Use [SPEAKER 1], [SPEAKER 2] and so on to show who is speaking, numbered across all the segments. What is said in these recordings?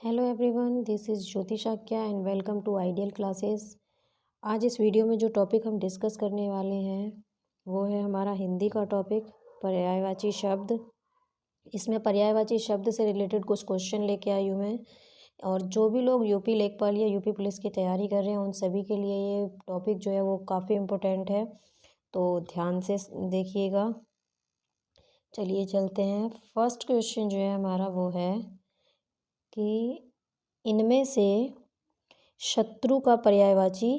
[SPEAKER 1] Hello everyone, this is Jyoti Shakya and welcome to ideal classes. आज इस video में जो टॉपिक हम डिस्कस करने वाले हैं वो है हमारा हिंदी का टॉपिक पर्यायवाची शब्द। इसमें पर्यायवाची शब्द से रिलेटेड कुछ क्वेश्चन लेके आई हूँ मैं, और जो भी लोग यूपी लेखपाल या यूपी पुलिस की तैयारी कर रहे हैं उन सभी के लिए ये टॉपिक जो है वो काफ़ी इम्पोर्टेंट है, तो ध्यान से देखिएगा। चलिए चलते हैं। फर्स्ट क्वेश्चन जो है हमारा वो है कि इनमें से शत्रु का पर्यायवाची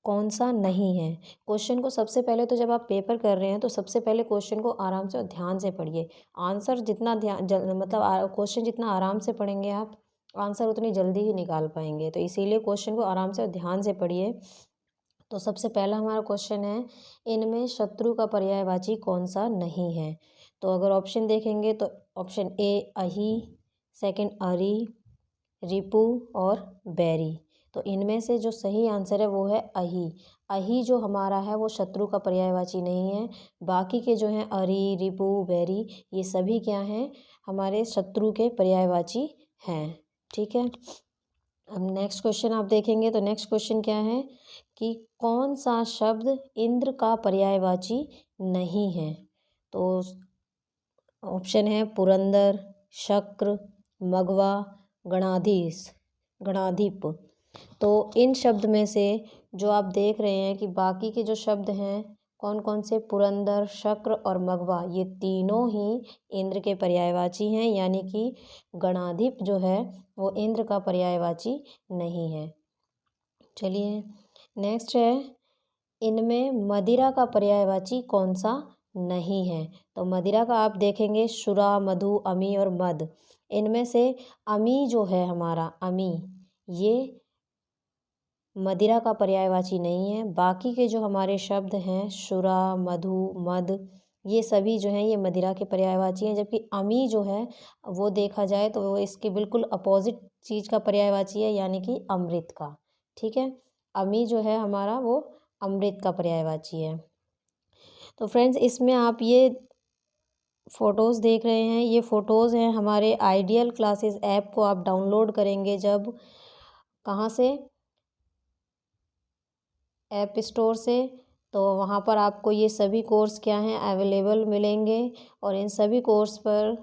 [SPEAKER 1] कौन सा नहीं है। क्वेश्चन को सबसे पहले तो जब आप पेपर कर रहे हैं तो सबसे पहले क्वेश्चन को आराम से और ध्यान से पढ़िए। आंसर जितना क्वेश्चन जितना आराम से पढ़ेंगे आप, आंसर उतनी जल्दी ही निकाल पाएंगे। तो इसीलिए क्वेश्चन को आराम से और ध्यान से पढ़िए। तो सबसे पहला हमारा क्वेश्चन है, इनमें शत्रु का पर्यायवाची कौन सा नहीं है। तो अगर ऑप्शन देखेंगे तो ऑप्शन ए अहि, सेकंड अरि, रिपु और बैरी। तो इनमें से जो सही आंसर है वो है अहि। अहि जो हमारा है वो शत्रु का पर्यायवाची नहीं है। बाकी के जो हैं अरि, रिपु, बैरी, ये सभी क्या हैं, हमारे शत्रु के पर्यायवाची हैं। ठीक है। अब नेक्स्ट क्वेश्चन आप देखेंगे तो नेक्स्ट क्वेश्चन क्या है कि कौन सा शब्द इंद्र का पर्यायवाची नहीं है। तो ऑप्शन है पुरंदर, शक्र, मघवा, गणाधिप। तो इन शब्द में से जो आप देख रहे हैं कि बाकी के जो शब्द हैं कौन कौन से, पुरंदर, शक्र और मघवा, ये तीनों ही इंद्र के पर्यायवाची हैं, यानी कि गणाधिप जो है वो इंद्र का पर्यायवाची नहीं है। चलिए नेक्स्ट है, इनमें मदिरा का पर्यायवाची कौन सा नहीं है। तो मदिरा का आप देखेंगे शुरा, मधु, अमी और मद। इनमें से अमी जो है हमारा, अमी, ये मदिरा का पर्यायवाची नहीं है। बाकी के जो हमारे शब्द हैं शुरा, मधु, मद, ये सभी जो हैं ये मदिरा के पर्यायवाची हैं। जबकि अमी जो है वो देखा जाए तो वो इसके बिल्कुल अपोजिट चीज़ का पर्यायवाची है, यानी कि अमृत का। ठीक है, अमी जो है हमारा वो अमृत का पर्यायवाची है। तो फ्रेंड्स, इसमें आप ये फ़ोटोज़ देख रहे हैं, ये फ़ोटोज़ हैं हमारे आइडियल क्लासेस ऐप को आप डाउनलोड करेंगे जब, कहाँ से, ऐप स्टोर से। तो वहाँ पर आपको ये सभी कोर्स क्या हैं अवेलेबल मिलेंगे, और इन सभी कोर्स पर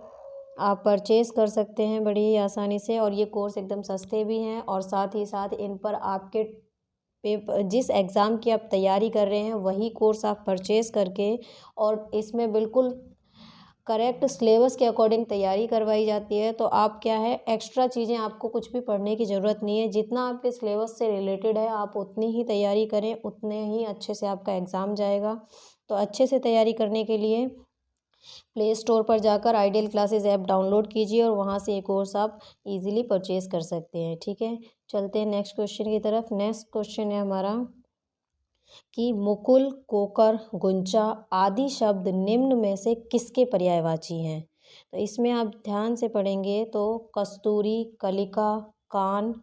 [SPEAKER 1] आप परचेज़ कर सकते हैं बड़ी ही आसानी से। और ये कोर्स एकदम सस्ते भी हैं, और साथ ही साथ इन पर आपके पेपर, जिस एग्ज़ाम की आप तैयारी कर रहे हैं वही कोर्स आप परचेज़ करके, और इसमें बिल्कुल करेक्ट सिलेबस के अकॉर्डिंग तैयारी करवाई जाती है। तो आप क्या है, एक्स्ट्रा चीज़ें आपको कुछ भी पढ़ने की ज़रूरत नहीं है। जितना आपके सिलेबस से रिलेटेड है आप उतनी ही तैयारी करें, उतने ही अच्छे से आपका एग्ज़ाम जाएगा। तो अच्छे से तैयारी करने के लिए प्ले स्टोर पर जाकर आइडियल क्लासेस ऐप डाउनलोड कीजिए, और वहाँ से ये कोर्स आप इजीली परचेज़ कर सकते हैं। ठीक है, चलते हैं नेक्स्ट क्वेश्चन की तरफ। नेक्स्ट क्वेश्चन है हमारा कि मुकुल, कोकर, गुंचा आदि शब्द निम्न में से किसके पर्यायवाची हैं। तो इसमें आप ध्यान से पढ़ेंगे तो कस्तूरी, कलिका, कान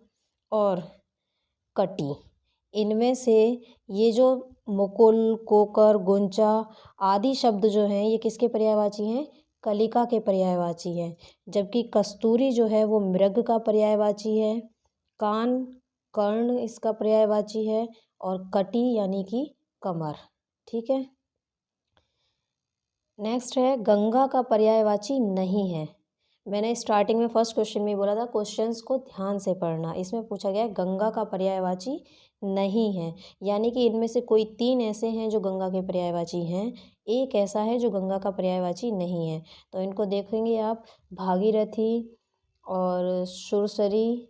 [SPEAKER 1] और कटी, इनमें से ये जो मुकुल, कोकर, गुंचा आदि शब्द जो हैं ये किसके पर्यायवाची हैं, कलिका के पर्यायवाची हैं। जबकि कस्तूरी जो है वो मृग का पर्यायवाची है, कान कर्ण इसका पर्यायवाची है, और कटी यानी कि कमर। ठीक है। नेक्स्ट है, गंगा का पर्यायवाची नहीं है। मैंने स्टार्टिंग में फर्स्ट क्वेश्चन में बोला था क्वेश्चंस को ध्यान से पढ़ना। इसमें पूछा गया है गंगा का पर्यायवाची नहीं है, यानी कि इनमें से कोई तीन ऐसे हैं जो गंगा के पर्यायवाची हैं, एक ऐसा है जो गंगा का पर्यायवाची नहीं है। तो इनको देखेंगे आप, भागीरथी और सुरसरी,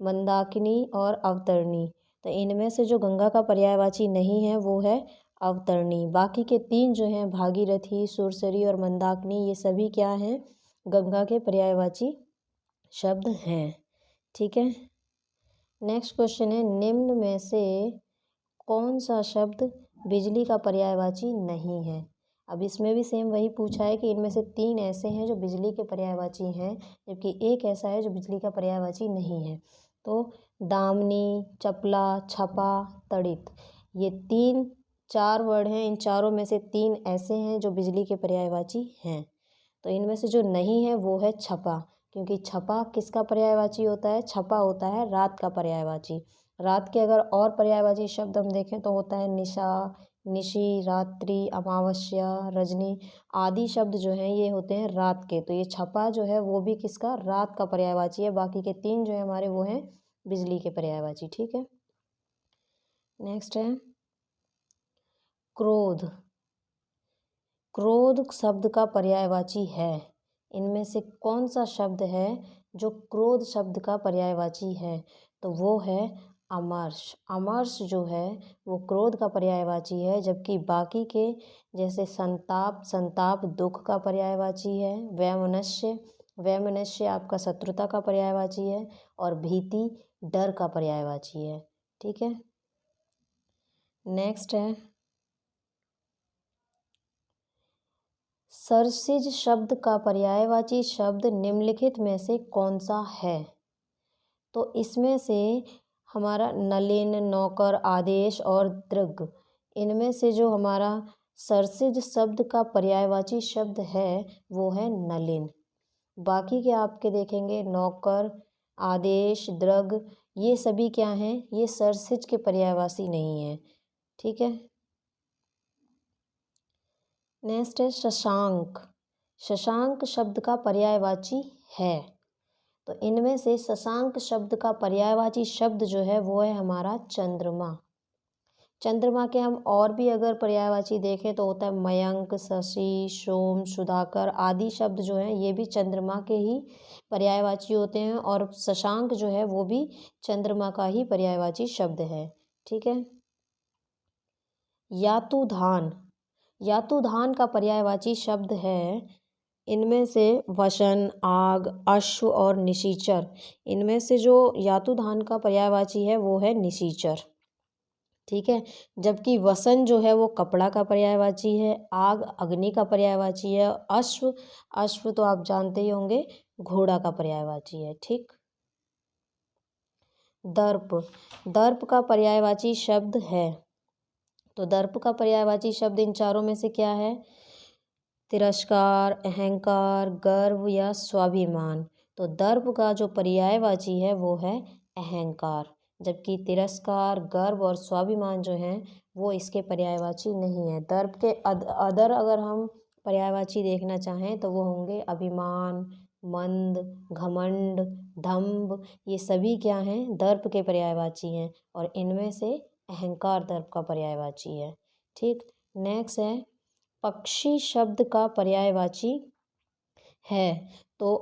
[SPEAKER 1] मंदाकिनी और अवतरणी। तो इनमें से जो गंगा का पर्यायवाची नहीं है वो है अवतरणी। बाकी के तीन जो हैं भागीरथी, सुरसरी और मंदाकिनी, ये सभी क्या हैं, गंगा के पर्यायवाची शब्द हैं। ठीक है। नेक्स्ट क्वेश्चन है, निम्न में से कौन सा शब्द बिजली का पर्यायवाची नहीं है। अब इसमें भी सेम वही पूछा है कि इनमें से तीन ऐसे हैं जो बिजली के पर्यायवाची हैं, जबकि एक ऐसा है जो बिजली का पर्यायवाची नहीं है। तो दामनी, चपला, छपा, तड़ित, ये तीन चार वर्ड हैं, इन चारों में से तीन ऐसे हैं जो बिजली के पर्यायवाची हैं। तो इनमें से जो नहीं है वो है छपा। क्योंकि छपा किसका पर्यायवाची होता है? छपा होता है रात का पर्यायवाची। रात के अगर और पर्यायवाची शब्द हम देखें तो होता है निशा, निशी, रात्रि, अमावस्या, रजनी आदि शब्द जो हैं ये होते हैं रात के। तो ये छपा जो है वो भी किसका? रात का पर्यायवाची है। बाकी के 3 जो है हमारे वो हैं बिजली के पर्यायवाची। ठीक है, नेक्स्ट है क्रोध। क्रोध शब्द का पर्यायवाची है। इनमें से कौन सा शब्द है जो क्रोध शब्द का पर्यायवाची है? तो वो है अमर्ष। अमर्ष जो है वो क्रोध का पर्यायवाची है, जबकि बाकी के जैसे संताप, संताप दुख का पर्यायवाची है। वैमनस्य, वैमनस्य आपका शत्रुता का पर्यायवाची है। और भीति डर का पर्यायवाची है। ठीक है, नेक्स्ट है सरसिज शब्द का पर्यायवाची शब्द निम्नलिखित में से कौन सा है? तो इसमें से हमारा नलिन, नौकर, आदेश और दृग, इनमें से जो हमारा सरसिज शब्द का पर्यायवाची शब्द है वो है नलिन। बाकी के आपके देखेंगे नौकर, आदेश, दृग, ये सभी क्या हैं? ये सरसिज के पर्यायवाची नहीं है। ठीक है, नेक्स्ट है शशांक। शशांक शब्द का पर्यायवाची है। तो इनमें से शशांक शब्द का पर्यायवाची शब्द जो है वो है हमारा चंद्रमा। चंद्रमा के हम और भी अगर पर्यायवाची देखें तो होता है मयंक, शशि, सोम, सुधाकर आदि शब्द जो हैं ये भी चंद्रमा के ही पर्यायवाची होते हैं। और शशांक जो है वो भी चंद्रमा का ही पर्यायवाची शब्द है। ठीक है, यातुधान। यातुधान का पर्यायवाची शब्द है इनमें से वसन, आग, अश्व और निशीचर। इनमें से जो यातुधान का पर्यायवाची है वो है निशीचर। ठीक है, जबकि वसन जो है वो कपड़ा का पर्यायवाची है। आग अग्नि का पर्यायवाची है। अश्व, अश्व तो आप जानते ही होंगे घोड़ा का पर्यायवाची है। ठीक, दर्प। दर्प का पर्यायवाची शब्द है। तो दर्प का पर्यायवाची शब्द इन चारों में से क्या है? तिरस्कार, अहंकार, गर्व या स्वाभिमान। तो दर्प का जो पर्यायवाची है वो है अहंकार, जबकि तिरस्कार, गर्व और स्वाभिमान जो हैं वो इसके पर्यायवाची नहीं है। दर्प के अदर अगर हम पर्यायवाची देखना चाहें तो वो होंगे अभिमान, मंद, घमंड, दंभ, ये सभी क्या हैं? दर्प के पर्यायवाची हैं। और इनमें से अहंकार दर्प का पर्यायवाची है। ठीक, नेक्स्ट है पक्षी शब्द का पर्यायवाची है। तो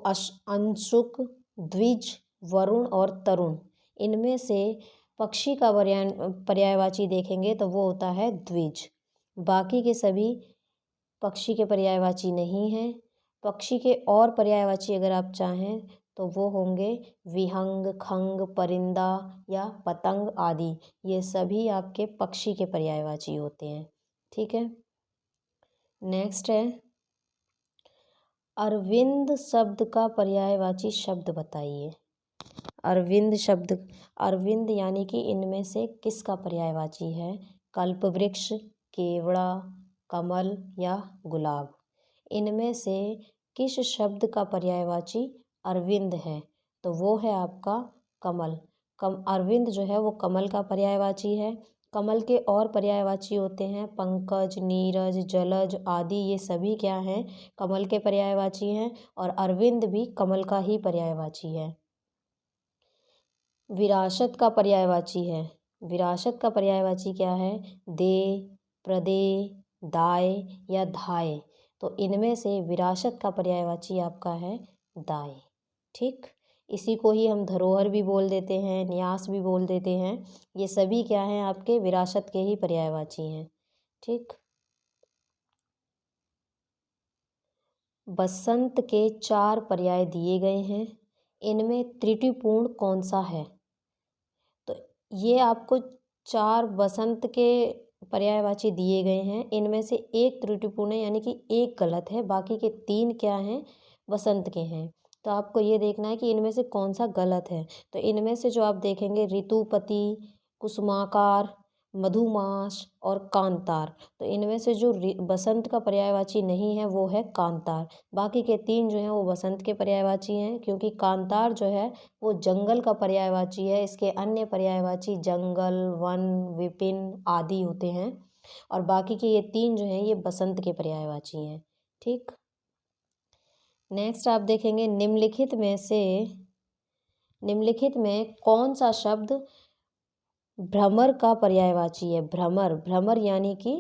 [SPEAKER 1] अंशुक, द्विज, वरुण और तरुण, इनमें से पक्षी का पर्यायवाची देखेंगे तो वो होता है द्विज। बाकी के सभी पक्षी के पर्यायवाची नहीं हैं। पक्षी के और पर्यायवाची अगर आप चाहें तो वो होंगे विहंग, खंग, परिंदा या पतंग आदि। ये सभी आपके पक्षी के पर्यायवाची होते हैं। ठीक है, नेक्स्ट है अरविंद शब्द का पर्यायवाची शब्द बताइए। अरविंद शब्द, अरविंद यानी कि इनमें से किसका पर्यायवाची है? कल्पवृक्ष, केवड़ा, कमल या गुलाब। इनमें से किस शब्द का पर्यायवाची अरविंद है? तो वो है आपका कमल। अरविंद जो है वो कमल का पर्यायवाची है। कमल के और पर्यायवाची होते हैं पंकज, नीरज, जलज आदि, ये सभी क्या हैं? कमल के पर्यायवाची हैं। और अरविंद भी कमल का ही पर्यायवाची है। विरासत का पर्यायवाची है। विरासत का पर्यायवाची क्या है? दे, प्रदे, दाय या धाय। तो इनमें से विरासत का पर्यायवाची आपका है दाय। ठीक, इसी को ही हम धरोहर भी बोल देते हैं, न्यास भी बोल देते हैं। ये सभी क्या हैं? आपके विरासत के ही पर्यायवाची हैं। ठीक, बसंत के 4 पर्याय दिए गए हैं। इनमें त्रुटिपूर्ण कौन सा है? तो ये आपको 4 बसंत के पर्यायवाची दिए गए हैं। इनमें से एक त्रुटिपूर्ण है, यानी कि एक गलत है। बाकी के 3 क्या हैं? बसंत के हैं। तो आपको ये देखना है कि इनमें से कौन सा गलत है। तो इनमें से जो आप देखेंगे ऋतुपति, कुसुमाकार, मधुमास और कांतार। तो इनमें से जो बसंत का पर्यायवाची नहीं है वो है कांतार। बाकी के 3 जो हैं वो बसंत के पर्यायवाची हैं, क्योंकि कांतार जो है वो जंगल का पर्यायवाची है। इसके अन्य पर्यायवाची जंगल, वन, विपिन आदि होते हैं, और बाकी के ये 3 जो हैं ये बसंत के पर्यायवाची हैं। ठीक, नेक्स्ट आप देखेंगे निम्नलिखित में कौन सा शब्द भ्रमर का पर्यायवाची है। भ्रमर यानी कि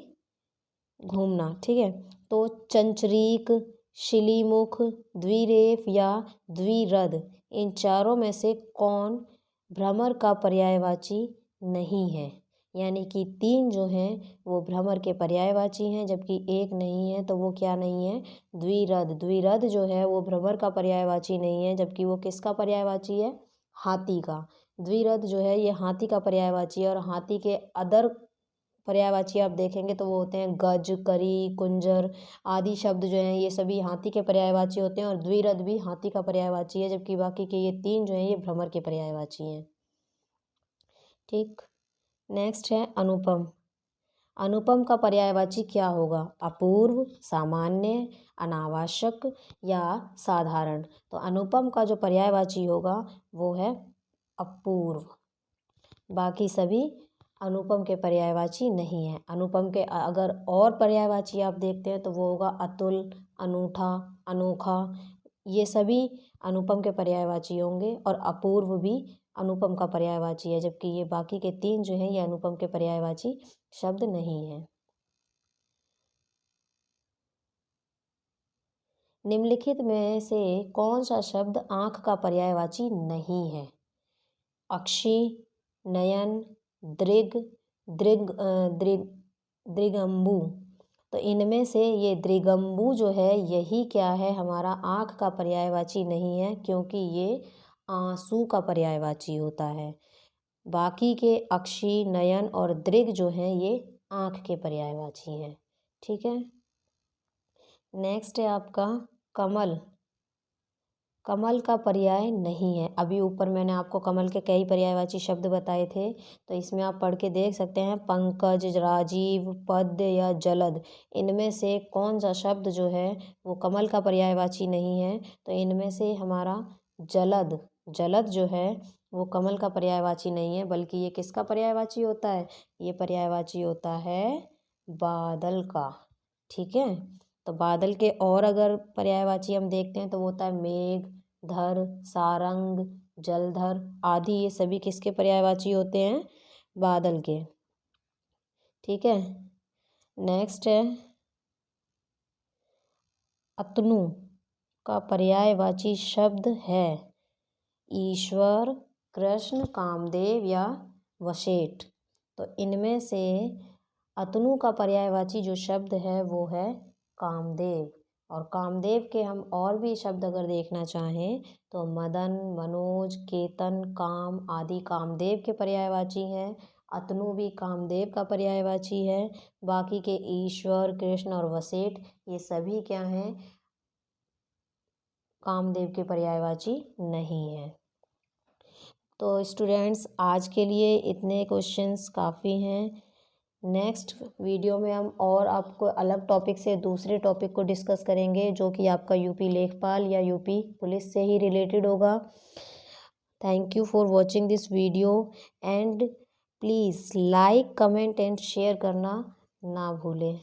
[SPEAKER 1] घूमना। ठीक है, तो चंचरीक, शिलीमुख, द्विरेफ या द्विरद, इन चारों में से कौन भ्रमर का पर्यायवाची नहीं है। यानी कि 3 जो हैं वो भ्रमर के पर्यायवाची हैं, जबकि 1 नहीं है। तो वो क्या नहीं है, द्विरद जो है वो भ्रमर का पर्यायवाची नहीं है, जबकि वो किसका पर्यायवाची है, हाथी का। द्विरद जो है ये हाथी का पर्यायवाची है, और हाथी के अदर पर्यायवाची आप देखेंगे तो वो होते हैं गज, करी, कुंजर आदि शब्द जो हैं ये सभी हाथी के पर्यायवाची होते हैं, और द्विरद भी हाथी का पर्यायवाची है, जबकि बाकी के ये 3 जो हैं ये भ्रमर के पर्यायवाची हैं। ठीक, नेक्स्ट है अनुपम। अनुपम का पर्यायवाची क्या होगा, अपूर्व, सामान्य, अनावश्यक या साधारण। तो अनुपम का जो पर्यायवाची होगा वो है अपूर्व। बाकी सभी अनुपम के पर्यायवाची नहीं है। अनुपम के अगर और पर्यायवाची आप देखते हैं तो वो होगा अतुल, अनूठा, अनोखा, ये सभी अनुपम के पर्यायवाची होंगे, और अपूर्व भी अनुपम का पर्यायवाची है, जबकि ये बाकी के 3 जो हैं ये अनुपम के पर्यायवाची शब्द नहीं है। निम्नलिखित में से कौन सा शब्द आँख का पर्यायवाची नहीं है। अक्षी, नयन, दृग, दृगंबु। तो इनमें से ये दृगंबु जो है यही क्या है, हमारा आँख का पर्यायवाची नहीं है, क्योंकि ये आंसू का पर्यायवाची होता है। बाकी के अक्षी, नयन और दृग जो हैं ये आँख के पर्यायवाची हैं। ठीक है, नेक्स्ट है आपका कमल। कमल का पर्याय नहीं है। अभी ऊपर मैंने आपको कमल के कई पर्यायवाची शब्द बताए थे, तो इसमें आप पढ़ के देख सकते हैं। पंकज, राजीव, पद्य या जलद, इनमें से कौन सा शब्द जो है वो कमल का पर्यायवाची नहीं है। तो इनमें से हमारा जलद जो है वो कमल का पर्यायवाची नहीं है, बल्कि ये किसका पर्यायवाची होता है, ये पर्यायवाची होता है बादल का। ठीक है, तो बादल के और अगर पर्यायवाची हम देखते हैं तो वो होता है मेघ, धर, सारंग, जलधर आदि, ये सभी किसके पर्यायवाची होते हैं, बादल के। ठीक है, नेक्स्ट है अतनु का पर्यायवाची शब्द है ईश्वर, कृष्ण, कामदेव या वशेठ। तो इनमें से अतनु का पर्यायवाची जो शब्द है वो है कामदेव। और कामदेव के हम और भी शब्द अगर देखना चाहें तो मदन, मनोज, केतन, काम आदि कामदेव के पर्यायवाची हैं। अतनु भी कामदेव का पर्यायवाची है। बाकी के ईश्वर, कृष्ण और वसेठ ये सभी क्या हैं, कामदेव के पर्यायवाची नहीं है। तो स्टूडेंट्स आज के लिए इतने क्वेश्चंस काफ़ी हैं। नेक्स्ट वीडियो में हम और आपको अलग टॉपिक से दूसरे टॉपिक को डिस्कस करेंगे, जो कि आपका यूपी लेखपाल या यूपी पुलिस से ही रिलेटेड होगा। Thank you for watching this video, and please like, comment and share करना ना भूलें।